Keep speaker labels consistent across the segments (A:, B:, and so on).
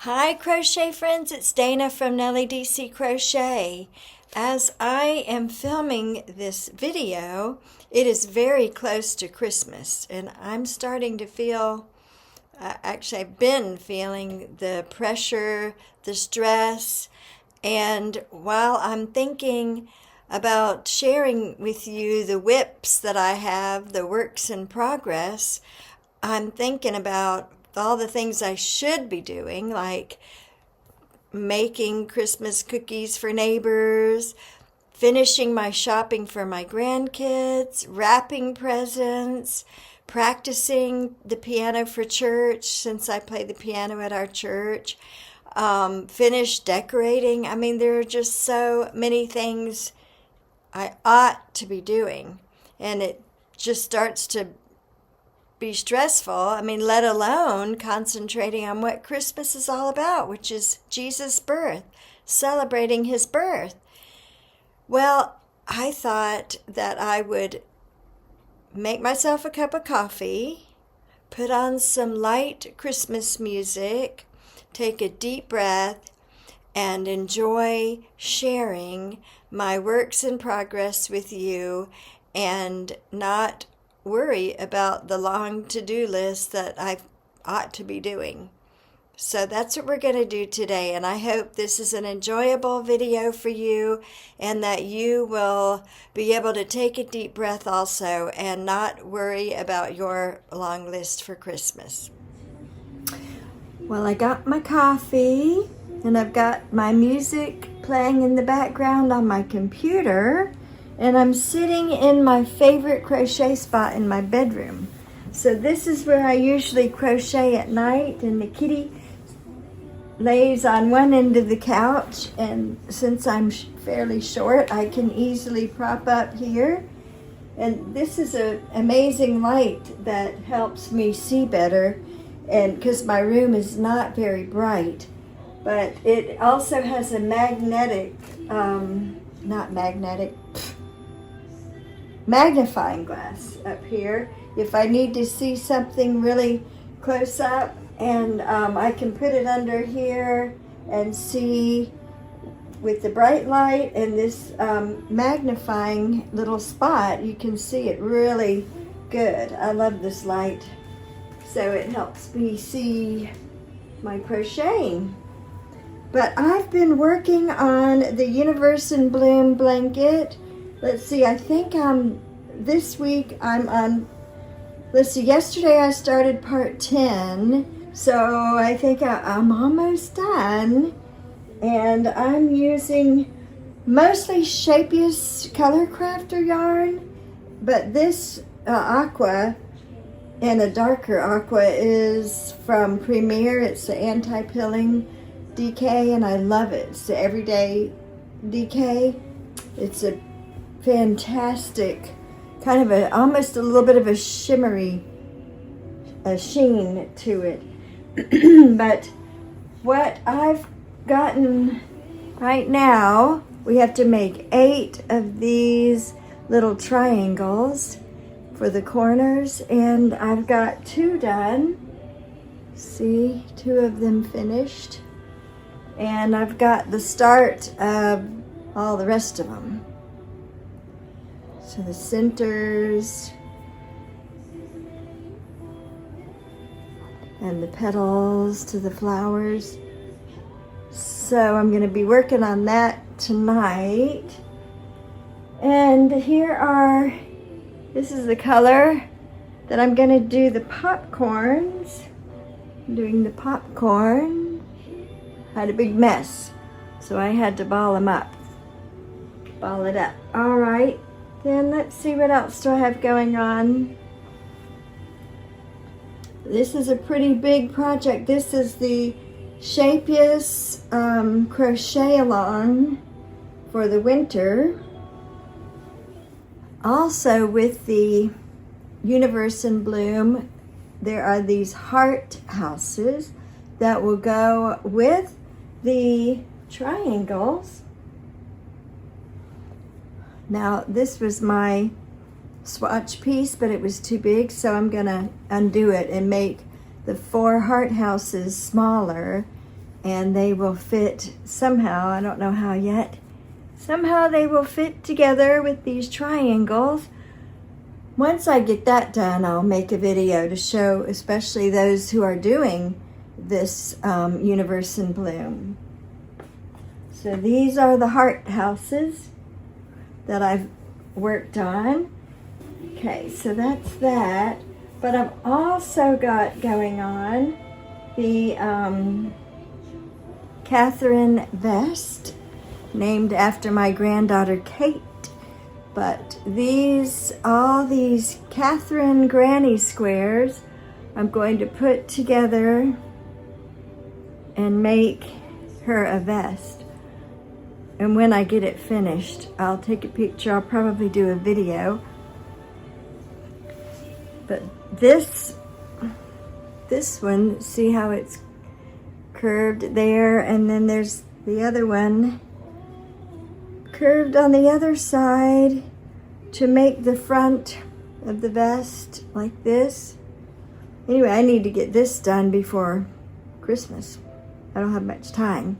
A: Hi crochet friends, it's Dana from Nellie DC Crochet. As I am filming this video, it is very close to Christmas and I'm starting to feel, actually I've been feeling the pressure, the stress, and while I'm thinking about sharing with you the whips that I have, the works in progress, I'm thinking about all the things I should be doing, like making Christmas cookies for neighbors, finishing my shopping for my grandkids, wrapping presents, practicing the piano for church since I play the piano at our church, finish decorating. I mean, there are just so many things I ought to be doing, and it just starts to be stressful. I mean, let alone concentrating on what Christmas is all about, which is Jesus' birth, celebrating his birth. Well, I thought that I would make myself a cup of coffee, put on some light Christmas music, take a deep breath, and enjoy sharing my works in progress with you and not worry about the long to-do list that I ought to be doing. So that's what we're going to do today, and I hope this is an enjoyable video for you and that you will be able to take a deep breath also and not worry about your long list for Christmas. Well, I got my coffee and I've got my music playing in the background on my computer. And I'm sitting in my favorite crochet spot in my bedroom. So this is where I usually crochet at night, and the kitty lays on one end of the couch, and since I'm fairly short, I can easily prop up here. And this is an amazing light that helps me see better, and because my room is not very bright. But it also has a magnifying glass up here if I need to see something really close up, and I can put it under here and see with the bright light and this magnifying little spot. You can see it really good. I love this light, so it helps me see my crocheting. But I've been working on the Universe in Bloom blanket. Let's see, I think this week I'm on, let's see, yesterday I started part 10, so I think I'm almost done. And I'm using mostly Shapiest Color Crafter yarn, but this aqua and a darker aqua is from Premier. It's the anti-pilling DK, and I love it. It's the everyday DK. It's a fantastic kind of almost a little bit of a shimmery sheen to it. But what I've gotten right now, we have to make 8 of these little triangles for the corners, and I've got 2 done. See, 2 of them finished, and I've got the start of all the rest of them. So the centers and the petals to the flowers. So I'm going to be working on that tonight. And this is the color that I'm going to do the popcorns. I'm doing the popcorn. I had a big mess, so I had to ball it up. All right. Then let's see, what else do I have going on? This is a pretty big project. This is the Shapiest crochet along for the winter. Also with the Universe in Bloom, there are these heart houses that will go with the triangles. Now, this was my swatch piece, but it was too big, so I'm gonna undo it and make the 4 heart houses smaller and they will fit somehow, I don't know how yet, somehow they will fit together with these triangles. Once I get that done, I'll make a video to show especially those who are doing this Universe in Bloom. So these are the heart houses that I've worked on. Okay, so that's that. But I've also got going on the Catherine vest, named after my granddaughter Kate. But all these Catherine granny squares, I'm going to put together and make her a vest. And when I get it finished, I'll take a picture. I'll probably do a video. But this one, see how it's curved there, and then there's the other one curved on the other side to make the front of the vest like this. Anyway, I need to get this done before Christmas. I don't have much time.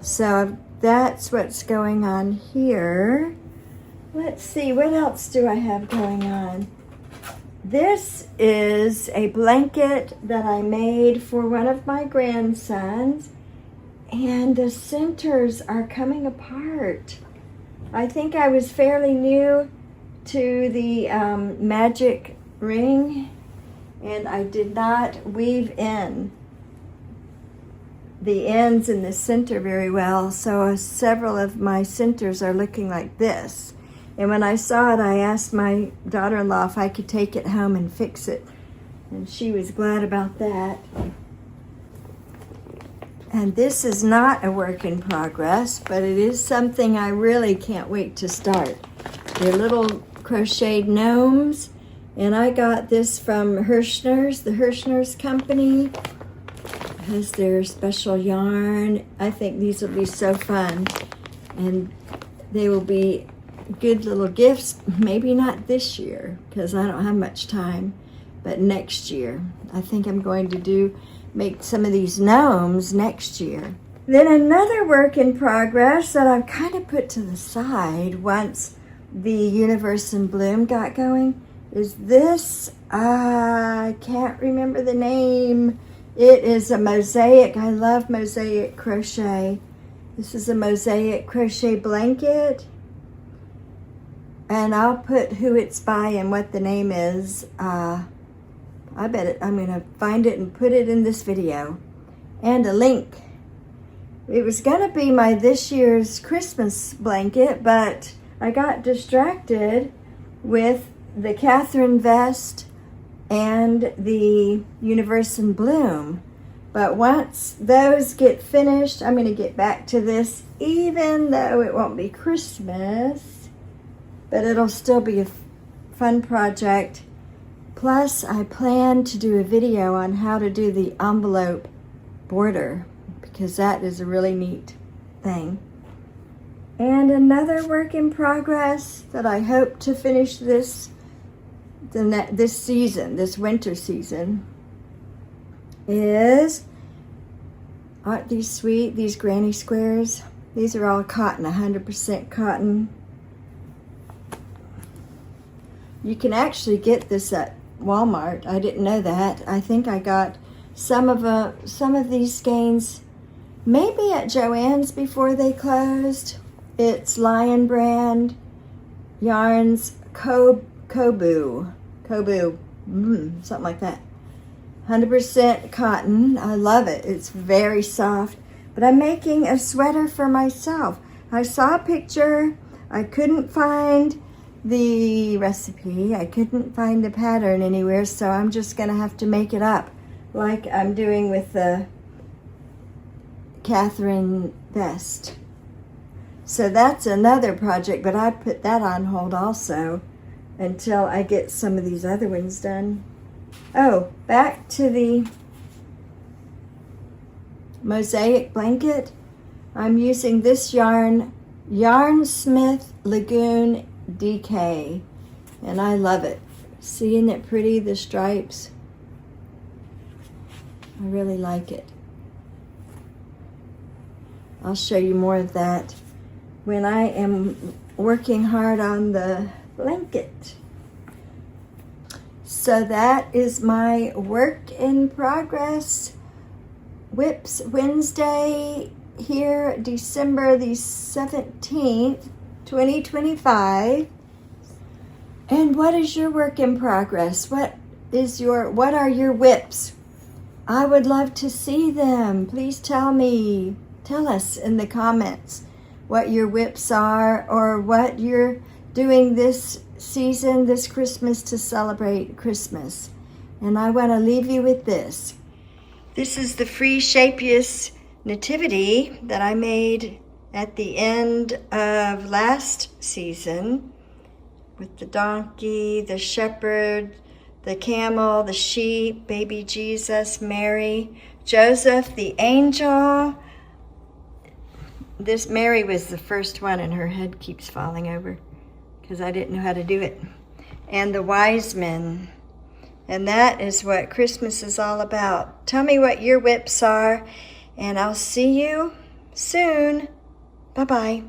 A: So that's what's going on here. Let's see, what else do I have going on? This is a blanket that I made for one of my grandsons, and the centers are coming apart. I think I was fairly new to the magic ring, and I did not weave in the ends in the center very well, so several of my centers are looking like this. And when I saw it, I asked my daughter-in-law if I could take it home and fix it, and she was glad about that. And this is not a work in progress, but it is something I really can't wait to start. They're little crocheted gnomes, and I got this from Hirschner's, the Hirschner's company. It has their special yarn. I think these will be so fun, and they will be good little gifts. Maybe not this year because I don't have much time, but next year. I think I'm going to make some of these gnomes next year. Then another work in progress that I've kind of put to the side once the Universe in Bloom got going is this. I can't remember the name. It is a mosaic. I love mosaic crochet. This is a mosaic crochet blanket. And I'll put who it's by and what the name is. I bet I'm going to find it and put it in this video. And a link. It was going to be my this year's Christmas blanket, but I got distracted with the Catherine vest and the Universe in Bloom. But once those get finished, I'm going to get back to this, even though it won't be Christmas. But it'll still be a fun project. Plus, I plan to do a video on how to do the envelope border, because that is a really neat thing. And another work in progress that I hope to finish this season, this winter season, is, aren't these sweet, these granny squares? These are all cotton, 100% cotton. You can actually get this at Walmart. I didn't know that. I think I got some of these skeins maybe at Joann's before they closed. It's Lion Brand Yarns Kobu, something like that. 100% cotton. I love it. It's very soft. But I'm making a sweater for myself. I saw a picture. I couldn't find the recipe. I couldn't find the pattern anywhere, so I'm just going to have to make it up like I'm doing with the Catherine vest. So that's another project, but I put that on hold also until I get some of these other ones done. Oh, back to the mosaic blanket. I'm using this yarn, Yarnsmith Lagoon DK, and I love it. Seeing it pretty, the stripes. I really like it. I'll show you more of that when I am working hard on the blanket. So that is my work in progress. Whips Wednesday here, December the 17th, 2025. And what is your work in progress? What are your whips? I would love to see them. Please tell me. Tell us in the comments what your whips are or what you're doing this season, this Christmas, to celebrate Christmas. And I want to leave you with this. This is the Free Shapiest nativity that I made at the end of last season with the donkey, the shepherd, the camel, the sheep, baby Jesus, Mary, Joseph, the angel. This Mary was the first one and her head keeps falling over because I didn't know how to do it. And the wise men. And that is what Christmas is all about. Tell me what your whips are, and I'll see you soon. Bye-bye.